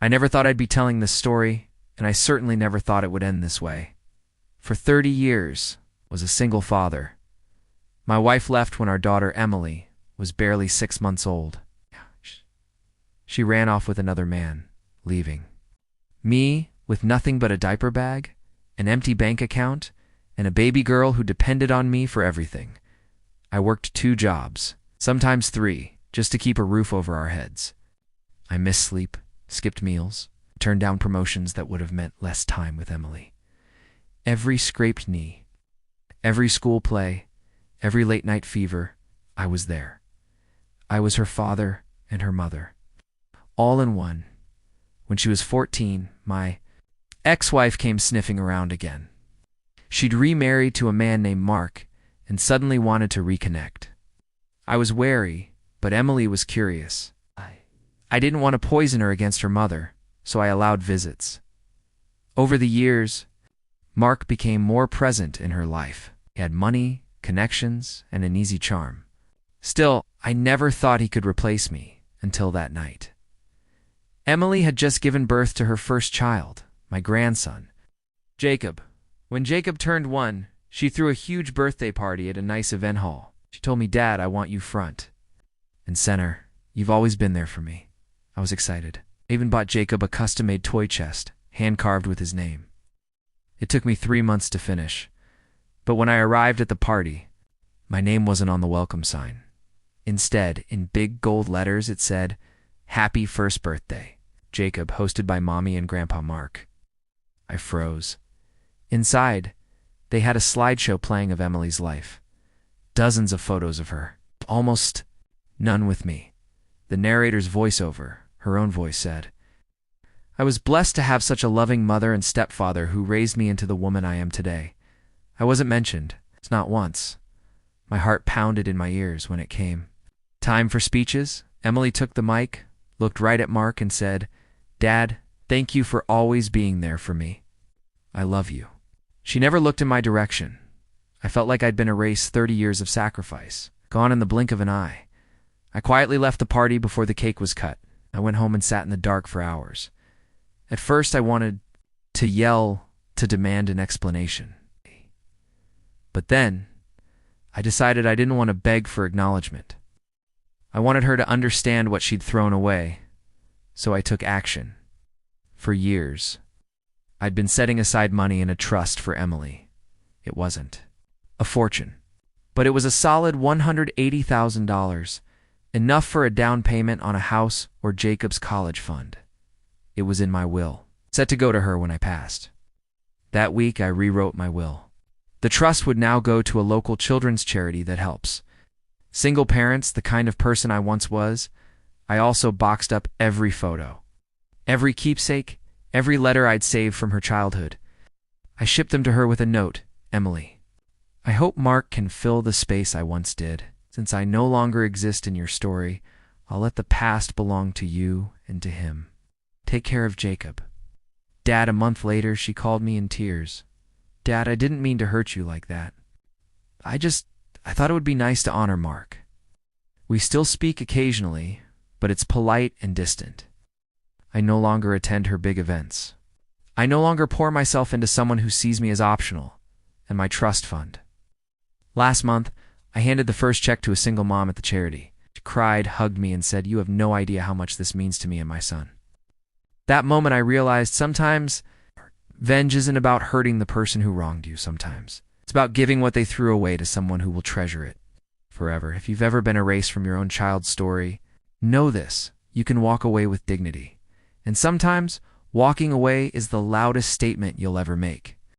I never thought I'd be telling this story, and I certainly never thought it would end this way. For 30 years, I was a single father. My wife left when our daughter Emily was barely 6 months old. She ran off with another man, leaving me with nothing but a diaper bag, an empty bank account, and a baby girl who depended on me for everything. I worked 2 jobs, sometimes 3, just to keep a roof over our heads. I missed sleep, skipped meals, turned down promotions that would have meant less time with Emily. Every scraped knee, every school play, every late-night fever, I was there. I was her father and her mother, all in one. When she was 14, my ex-wife came sniffing around again. She'd remarried to a man named Mark and suddenly wanted to reconnect. I was wary, but Emily was curious. I didn't want to poison her against her mother, so I allowed visits. Over the years, Mark became more present in her life. He had money, connections, and an easy charm. Still, I never thought he could replace me until that night. Emily had just given birth to her first child, my grandson, Jacob. When Jacob turned 1, she threw a huge birthday party at a nice event hall. She told me, "Dad, I want you front and center. You've always been there for me." I was excited. I even bought Jacob a custom-made toy chest, hand-carved with his name. It took me 3 months to finish, but when I arrived at the party, my name wasn't on the welcome sign. Instead, in big gold letters, it said, "Happy First Birthday, Jacob, hosted by Mommy and Grandpa Mark." I froze. Inside, they had a slideshow playing of Emily's life. Dozens of photos of her, almost none with me. The narrator's voiceover, her own voice, said, "I was blessed to have such a loving mother and stepfather who raised me into the woman I am today." I wasn't mentioned, not once. My heart pounded in my ears when it came. Time for speeches. Emily took the mic, looked right at Mark, and said, "Dad, thank you for always being there for me. I love you." She never looked in my direction. I felt like I'd been erased 30 years of sacrifice, gone in the blink of an eye. I quietly left the party before the cake was cut. I went home and sat in the dark for hours. At first, I wanted to yell, to demand an explanation. But then, I decided I didn't want to beg for acknowledgement. I wanted her to understand what she'd thrown away, so I took action. For years, I'd been setting aside money in a trust for Emily. It wasn't a fortune, but it was a solid $180,000, enough for a down payment on a house or Jacob's college fund. It was in my will, set to go to her when I passed. That week, I rewrote my will. The trust would now go to a local children's charity that helps single parents, the kind of person I once was. I also boxed up every photo, every keepsake, every letter I'd saved from her childhood. I shipped them to her with a note, "Emily, I hope Mark can fill the space I once did. Since I no longer exist in your story, I'll let the past belong to you and to him. Take care of Jacob." Dad, a month later, she called me in tears. "Dad, I didn't mean to hurt you like that. I thought it would be nice to honor Mark. We still speak occasionally, but it's polite and distant. I no longer attend her big events. I no longer pour myself into someone who sees me as optional and my trust fund." Last month, I handed the first check to a single mom at the charity. She cried, hugged me, and said, "You have no idea how much this means to me and my son." That moment I realized sometimes revenge isn't about hurting the person who wronged you sometimes. It's about giving what they threw away to someone who will treasure it forever. If you've ever been erased from your own child's story, know this: you can walk away with dignity. And sometimes, walking away is the loudest statement you'll ever make.